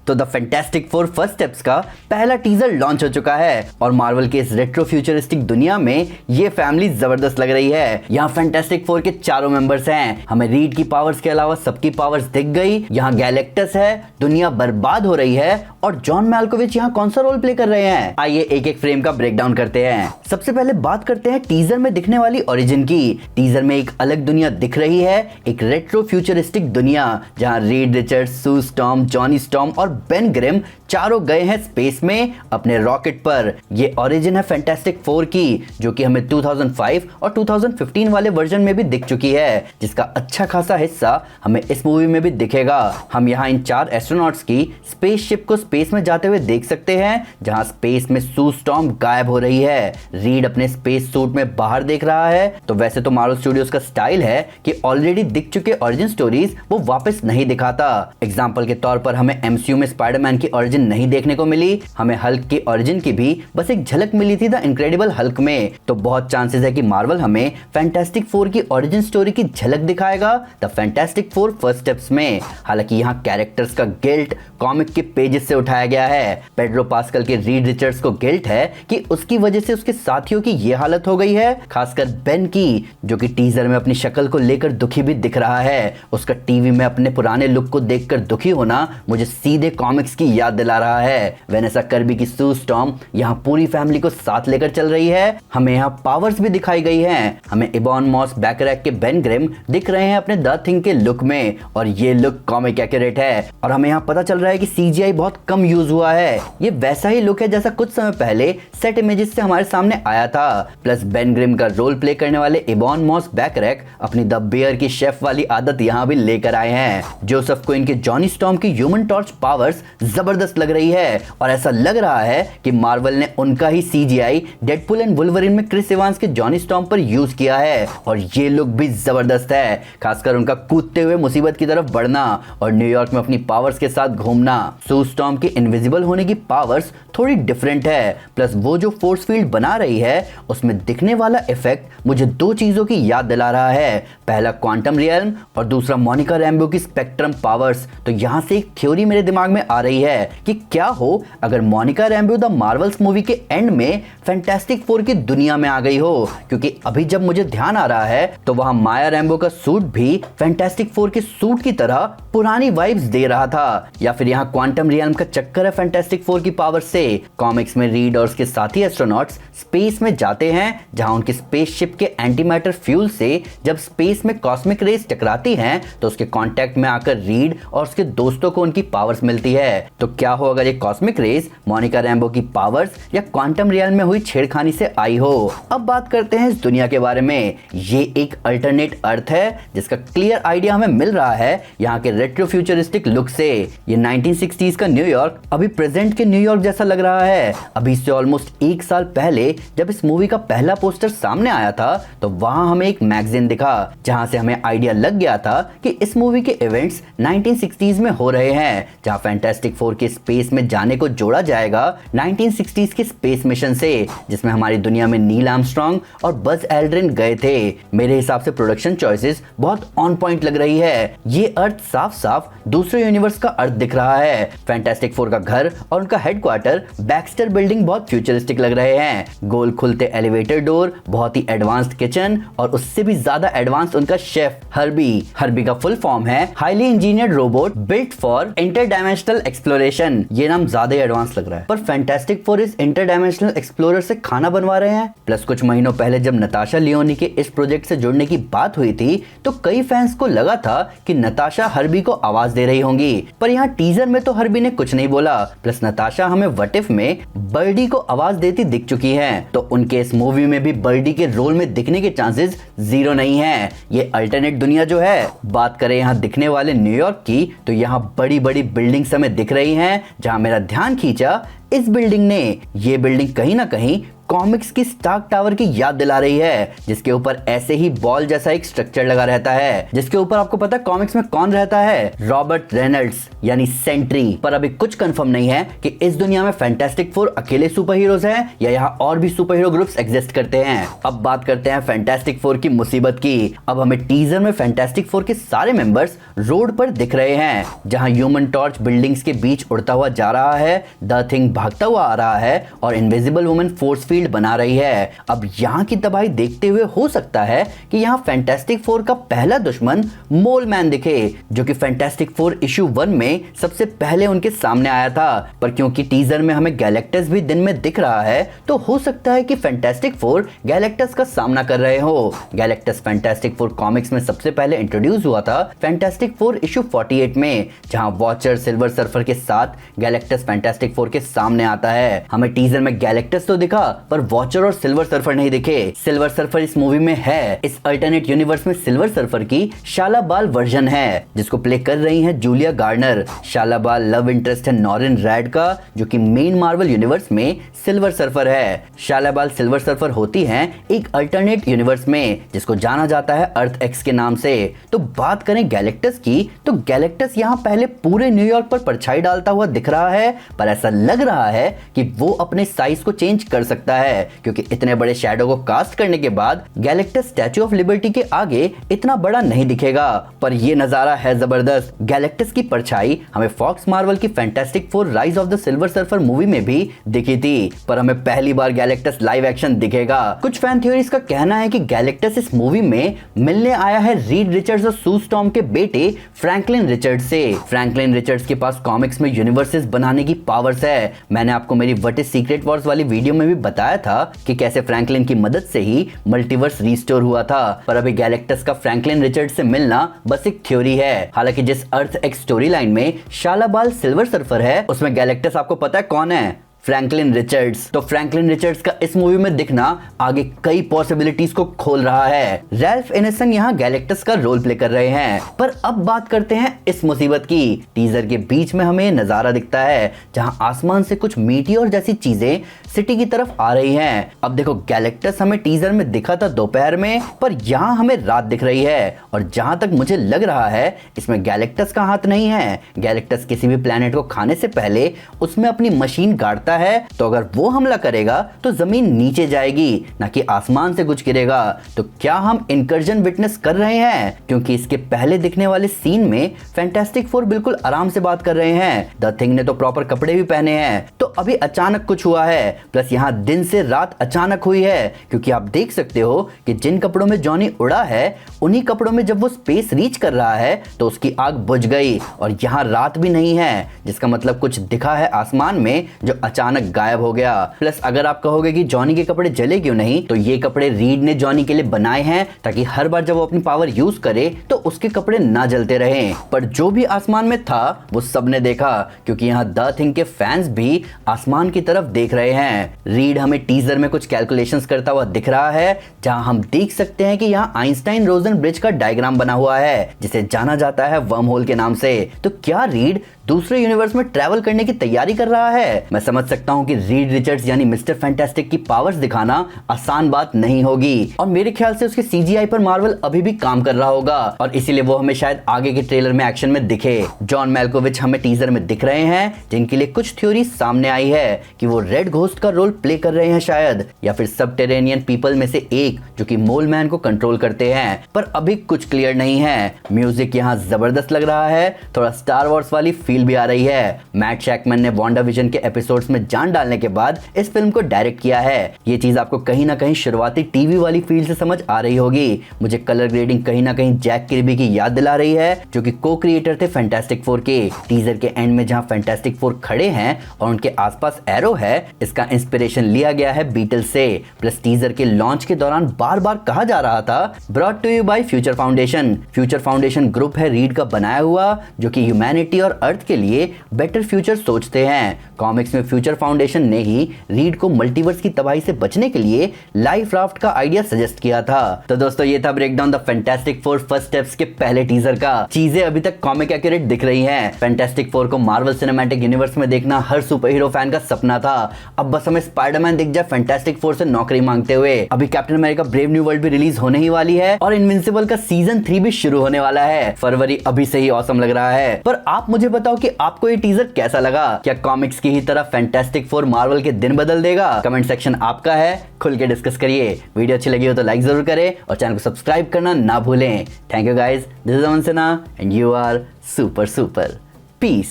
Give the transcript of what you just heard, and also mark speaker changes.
Speaker 1: तो the Fantastic Four first steps का पहला टीजर लॉन्च हो चुका है और मार्वल के इस रेट्रो फ्यूचरिस्टिक दुनिया में ये फैमिली जबरदस्त लग रही है। यहाँ फैंटास्टिक फोर के चारों मेंबर्स हैं। हमें रीड की पावर्स के अलावा सबकी पावर्स दिख गई। यहाँ गैलेक्टस है, दुनिया बर्बाद हो रही है और जॉन मैल्कोविच यहाँ कौन सा रोल प्ले कर रहे हैं। आइए एक एक फ्रेम का ब्रेकडाउन करते हैं। सबसे पहले बात करते हैं टीजर में दिखने वाली ओरिजिन की। टीजर में एक अलग दुनिया दिख रही है, एक रेट्रो फ्यूचरिस्टिक दुनिया जहाँ रीड रिचर्ड्स, सू स्टॉर्म, जॉनी स्टॉर्म और बेन ग्रिम चारों गए हैं स्पेस में अपने रॉकेट पर। ये ओरिजिन है फैंटास्टिक फोर की, जो कि हमें 2005 और 2015 वाले वर्जन में भी दिख चुकी है, जिसका अच्छा खासा हिस्सा हमें इस मूवी में भी दिखेगा। हम यहाँ इन 4 एस्ट्रोनॉट्स की स्पेसशिप को स्पेस में जाते हुए देख सकते हैं, जहाँ स्पेस में सू स्टॉर्म गायब हो रही है। रीड अपने स्पेस सूट में बाहर देख रहा है। तो वैसे तो मार्वल स्टूडियोज का स्टाइल है कि ऑलरेडी दिख चुके ओरिजिन स्टोरीज वो वापस नहीं दिखाता। एग्जाम्पल के तौर पर हमें एमसीयू में स्पाइडरमैन की ओरिजिन नहीं देखने को मिली, हमें हल्क की ओरिजिन की भी बस एक झलक मिली थी द इनक्रेडिबल हल्क में। तो बहुत चांसेस है कि मार्वल हमें फैंटास्टिक फोर की ओरिजिन स्टोरी की झलक दिखाएगा the Fantastic Four first steps में। हालांकि यहाँ कैरेक्टर्स का गिल्ट कॉमिक के पेजेस से उठाया गया है। पेड्रो पास्कल के रीड रिचर्ड्स को गिल्ट है कि उसकी वजह से उसके साथियों की ये हालत हो गई है, खासकर बेन की, जो कि टीजर में अपनी शक्ल को लेकर दुखी भी दिख रहा है। उसका टीवी में अपने पुराने लुक को देखकर दुखी होना मुझे सीधे कॉमिक्स की याद दिला रहा है। वेनेसा कर्बी की सू स्टॉर्म यहाँ पूरी फैमिली को साथ लेकर चल रही है। हमें यहाँ पावर्स भी दिखाई गई हैं। हमें इबॉन मॉस बैकरैक के बेन ग्रिम दिख रहे हैं अपने द थिंग के लुक में, और ये लुक कॉमिक एक्यूरेट है। और हमें यहाँ पता चल रहा है कि सीजीआई बहुत कम यूज हुआ है। ये वैसा ही लुक है जैसा कुछ समय पहले सेट इमेजेस से हमारे सामने आया था। प्लस बेन ग्रिम का रोल प्ले करने वाले इबॉन मॉस बैकरैक अपनी द बियर की शेफ वाली आदत यहाँ भी लेकर आए हैं। जोसेफ क्विन के जॉनी स्टॉर्म की ह्यूमन टॉर्च पावर्स जबरदस्त लग रही है, और ऐसा लग रहा है कि मार्वल ने उनका ही सीजीआई डेडपुल एंड वुल्वरिन में क्रिस इवांस के जॉनी स्टॉर्म पर यूज किया है, और ये लुक भी जबरदस्त है। खासकर उनका कूदते हुए मुसीबत की तरफ बढ़ना और न्यूयॉर्क में अपनी पावर्स के साथ घूमना। सू स्टॉर्म के इनविजिबल होने की पावर्स थोड़ी डिफरेंट है। प्लस वो जो फोर्स फील्ड बना रही है उसमें दिखने वाला इफेक्ट मुझे 2 चीजों की याद दिला रहा है। पहला क्वांटम रियल्म और दूसरा मोनिका रैम्बो की स्पेक्ट्रम पावर्स। तो यहाँ से एक थ्योरी मेरे दिमाग में आ रही है कि क्या हो अगर Monika Rambo the Marvels movie के एंड में फैंटास्टिक फोर की दुनिया में आ गई हो, क्योंकि अभी जब मुझे ध्यान आ रहा है तो वहां माया रैम्बो का सूट भी फैंटास्टिक फोर के सूट की तरह पुरानी वाइब्स दे रहा था। या फिर यहाँ क्वांटम रियल्म का चक्कर है फैंटास्टिक फोर की पावर से। कॉमिक्स में रीड और उसके साथी एस्ट्रोनॉट्स स्पेस में जाते हैं, जहां उनकी स्पेसशिप के एंटी मैटर फ्यूल से जब स्पेस में कॉस्मिक रेज टकराती हैं तो उसके कांटेक्ट में आकर रीड और उसके दोस्तों को उनकी पावर्स मिलती है। तो क्या हो अगर ये कॉस्मिक रेज मोनिका रैम्बो की पावर्स या क्वांटम रियल्म में हुई छेड़खानी से आई हो। अब बात करते हैं इस दुनिया के बारे में। ये एक अल्टरनेट अर्थ है जिसका क्लियर आइडिया हमें मिल रहा है यहाँ के रेट्रो फ्यूचरिस्टिक लुक से। ये 1960s का न्यूयॉर्क अभी प्रेजेंट के न्यूयॉर्क जैसा लग रहा है। अभी से ऑलमोस्ट 1 साल पहले जब इस मूवी का पहला पोस्टर सामने आया था तो वहां हमें एक मैगजीन दिखा, जहां से हमें आइडिया लग गया था कि इस मूवी के इवेंट्स 1960s में हो रहे हैं, जहां फैंटास्टिक फोर के स्पेस में जाने को जोड़ा जाएगा 1960s के स्पेस मिशन से, जिसमें हमारी दुनिया में नील आर्मस्ट्रांग और बज एल्ड्रिन गए थे। मेरे हिसाब से प्रोडक्शन चॉइसेस बहुत ऑन पॉइंट लग रही है। ये अर्थ साफ साफ दूसरे यूनिवर्स का अर्थ दिख रहा है। फैंटास्टिक फोर का घर और उनका हेडक्वार्टर बैक्स्टर बिल्डिंग बहुत फ्यूचरिस्टिक लग रहे हैं। गोल खुलते एलिवेटर डोर, बहुत ही एडवांस्ड किचन और उससे भी ज्यादा एडवांस्ड उनका शेफ हर्बी। हर्बी का फुल फॉर्म है highly engineered robot built for interdimensional exploration. ये नाम ज्यादा एडवांस लग रहा है, पर फैंटास्टिक फोर इस इंटरडायमेंशनल एक्सप्लोरर से खाना बनवा रहे हैं। प्लस कुछ महीनों पहले जब नताशा लियोनी के इस प्रोजेक्ट से जुड़ने की बात हुई थी तो कई फैंस को लगा था कि नताशा हर्बी को आवाज दे रही होंगी, पर यहाँ टीजर में तो हर्बी ने कुछ नहीं बोला। प्लस नताशा हमें व्हाट इफ में बर्डी को आवाज देती दिख चुकी है, तो उनके इस मूवी में भी बर्डी के रोल में दिखने के चांसेस 0 नहीं है। ये अल्टरनेट दुनिया जो है। बात करें यहाँ दिखने वाले न्यूयॉर्क की तो यहाँ बड़ी बड़ी बिल्डिंग्स हमें दिख रही हैं, जहां मेरा ध्यान खींचा इस बिल्डिंग ने। ये बिल्डिंग कहीं ना कहीं कॉमिक्स की स्टार्क टावर की याद दिला रही है, जिसके ऊपर ऐसे ही बॉल जैसा एक स्ट्रक्चर लगा रहता है, जिसके ऊपर आपको पता है कॉमिक्स में कौन रहता है? रॉबर्ट रेनल्ड्स यानी सेंट्री। पर अभी कुछ कंफर्म नहीं है कि इस दुनिया में फैंटास्टिक फोर अकेले सुपर हीरोज हैं या यहाँ और भी सुपर हीरो ग्रुप्स एग्जिस्ट करते हैं। अब बात करते हैं फैंटास्टिक फोर की मुसीबत की। अब हमें टीजर में फैंटास्टिक फोर के सारे मेंबर्स रोड पर दिख रहे हैं, जहां ह्यूमन टॉर्च बिल्डिंग्स के बीच उड़ता हुआ जा रहा है, द थिंग भागता हुआ आ रहा है और इनविजिबल वुमन फोर्स फील्ड बना रही है। अब यहाँ की तबाही देखते हुए हो सकता है कि यहाँ फैंटास्टिक फोर का पहला दुश्मन मोल मैन दिखे, जो कि फैंटास्टिक फोर इशू 1 में सबसे पहले उनके सामने आया था। पर क्योंकि टीजर में हमें गैलेक्टस भी दिन में दिख रहा है, तो हो सकता है कि फैंटास्टिक फोर गैलेक्टस का सामना कर रहे हो। गैलेक्टस फैंटास्टिक फोर कॉमिक्स में सबसे पहले इंट्रोड्यूस हुआ था फैंटास्टिक फोर इशू 48 में, जहां वॉचर सिल्वर सर्फर के साथ गैलेक्टस फैंटास्टिक फोर के सामने आता है। हमें टीजर में गैलेक्टस तो दिखा, पर वॉचर और सिल्वर सर्फर नहीं दिखे। सिल्वर सर्फर इस मूवी में है। इस अल्टरनेट यूनिवर्स में सिल्वर सर्फर की शाला बाल वर्जन है, जिसको प्ले कर रही है जूलिया गार्नर। शाला बाल लव इंटरेस्ट है नॉरिन रैड का, जो कि मेन मार्वल यूनिवर्स में सिल्वर सर्फर है। शाला बाल सिल्वर सर्फर होती हैं एक अल्टरनेट यूनिवर्स में, जिसको जाना जाता है अर्थ एक्स के नाम से। तो बात करें गैलेक्टस की, तो गैलेक्टस यहाँ पहले पूरे न्यूयॉर्क पर परछाई डालता हुआ दिख रहा है, पर ऐसा लग रहा है कि वो अपने साइज को चेंज कर सकता है, क्योंकि इतने बड़े शैडो को कास्ट करने के बाद गैलेक्टस स्टैच्यू ऑफ लिबर्टी के आगे इतना बड़ा नहीं दिखेगा। पर ये नजारा है जबरदस्त। गैलेक्टस की परछाई हमें फॉक्स मार्वल की fantastic four rise of the silver surfer movie में भी दिखी थी, पर हमें पहली बार गैलेक्टस लाइव एक्शन दिखेगा। कुछ फैन थ्योरीज का कहना है कि गैलेक्टस इस मूवी में मिलने आया है रीड रिचर्ड्स और सू स्टॉर्म के बेटे फ्रैंकलिन रिचर्ड्स से। फ्रैंकलिन रिचर्ड्स के पास कॉमिक्स में यूनिवर्सेस बनाने की पावर्स है। मैंने आपको मेरी व्हाट इज सीक्रेट वॉर्स वाली वीडियो में भी बताया था कि कैसे फ्रैंकलिन की मदद से ही मल्टीवर्स रिस्टोर हुआ था। पर अभी गैलेक्टस का फ्रैंकलिन रिचर्ड्स से मिलना बस एक थ्योरी है। हालांकि जिस अर्थ एक्स स्टोरी लाइन में शाला बाल सिल्वर सर्फर है, उसमें गैलेक्टस आपको पता है कौन है? Franklin Richards. तो फ्रैंकलिन रिचर्ड्स का इस मूवी में दिखना आगे कई पॉसिबिलिटीज को खोल रहा है। रैल्फ इनेसन यहाँ गैलेक्टस का रोल प्ले कर रहे हैं। पर अब बात करते हैं इस मुसीबत की। टीजर के बीच में हमें नजारा दिखता है, जहां आसमान से कुछ मीटियोर जैसी चीजें सिटी की तरफ आ रही हैं। अब देखो, गैलेक्टस हमें टीजर में दिखा था दोपहर में, पर यहाँ हमें रात दिख रही है। और जहां तक मुझे लग रहा है, इसमें गैलेक्टस का हाथ नहीं है। गैलेक्टस किसी भी प्लेनेट को खाने से पहले उसमें अपनी मशीन गाड़ता है, तो अगर वो हमला करेगा तो जमीन नीचे जाएगी, ना कि आसमान से कुछ गिरेगा। तो क्या हम इनकर्जन विटनेस कर रहे हैं? क्योंकि इसके पहले दिखने वाले सीन में फैंटास्टिक फोर बिल्कुल आराम से बात कर रहे हैं। द थिंग ने तो प्रॉपर कपड़े भी पहने हैं। तो अभी अचानक कुछ हुआ है। प्लस यहाँ दिन से रात अचानक हुई है, क्योंकि आप देख सकते हो कि जिन कपड़ों में जॉनी उड़ा है, उन्हीं कपड़ों में जब वो स्पेस रीच कर रहा है तो उसकी आग बुझ गई। और यहाँ रात भी नहीं है, जिसका मतलब कुछ दिखा है आसमान में जो अचानक गायब हो गया। प्लस अगर आप कहोगे कि जॉनी के कपड़े जले क्यों नहीं, तो ये कपड़े रीड ने जॉनी के लिए बनाए हैं, ताकि हर बार जब वो अपनी पावर यूज करे तो उसके कपड़े ना जलते रहें। पर जो भी आसमान में था वो सबने देखा, क्योंकि यहाँ द थिंग के फैंस भी आसमान की तरफ देख रहे हैं। रीड हमें टीजर में कुछ कैलकुलेशंस करता हुआ दिख रहा है, जहां हम देख सकते हैं कि यहाँ आइंस्टाइन रोजन ब्रिज का डायग्राम बना हुआ है, जिसे जाना जाता है वर्म होल के नाम से। तो क्या रीड दूसरे यूनिवर्स में ट्रैवल करने की तैयारी कर रहा है? मैं समझ सकता हूँ कि रीड रिचर्ड्स यानी मिस्टर फैंटास्टिक की पावर्स दिखाना आसान बात नहीं होगी, और मेरे ख्याल से उसके सीजीआई पर मार्वल अभी भी काम कर रहा होगा, और इसीलिए वो हमें शायद आगे के ट्रेलर में एक्शन में दिखे। जॉन मेल्कोविच हमें टीजर में दिख रहे हैं, जिनके लिए कुछ थ्योरी सामने आई है कि वो रेड घोस्ट का रोल प्ले कर रहे हैं शायद, या फिर सबटेरेनियन पीपल में से एक जो कि मोल मैन को कंट्रोल करते हैं। पर अभी कुछ क्लियर नहीं है। म्यूजिक यहाँ जबरदस्त लग रहा है, थोड़ा स्टार वॉर्स वाली फील भी आ रही है। मैट शैकमैन ने वांडाविजन के एपिसोड्स में जान डालने के बाद इस फिल्म को डायरेक्ट किया है। ये चीज आपको कहीं ना कहीं शुरुआती टीवी वाली फील से समझ आ रही होगी। मुझे कलर ग्रेडिंग कहीं ना कहीं जैक किर्बी की याद दिला रही है, जो कि को क्रिएटर थे फैंटास्टिक फोर के। टीजर के एंड में जहां फैंटास्टिक फोर खड़े हैं और उनके आसपास एरो है, इसका इंस्पिरेशन लिया गया है बीटल्स से। प्लस टीजर के लॉन्च के दौरान बार बार कहा जा रहा था brought to you by Future Foundation. Future Foundation group है रीड का बनाया हुआ, जो कि ह्यूमैनिटी और अर्थ के लिए बेटर फ्यूचर सोचते हैं। कॉमिक्स में फ्यूचर फ्यूचर फाउंडेशन ने ही रीड को मल्टीवर्स की तबाही से बचने के लिए लाइफ राफ्ट का आइडिया सजेस्ट किया था। तो दोस्तों ये था break down the Fantastic Four first steps के पहले टीजर का। चीजें अभी तक कॉमिक एक्यूरेट दिख रही हैं। फैंटास्टिक फोर को मार्वल सिनेमैटिक यूनिवर्स में देखना हर सुपर हीरो फैन का सपना था। अब बस हमें स्पाइडरमैन दिख जाए फैंटास्टिक फोर से नौकरी मांगते हुए। अभी captain America brave new world भी रिलीज होने ही वाली है और इनविंसिबल का सीजन 3 भी शुरू होने वाला है। फरवरी अभी से ही ऑसम लग रहा है। पर आप मुझे बताओ कि आपको ये टीजर कैसा लगा? क्या कॉमिक्स की ही तरह फैंटास्टिक फोर मार्वल के दिन बदल देगा? कमेंट सेक्शन आपका है, खुल के डिस्कस करिए। वीडियो अच्छी लगी हो तो लाइक जरूर करें और चैनल को सब्सक्राइब करना ना भूलें। Thank you guys, this is Aman Sinha and you are super piece.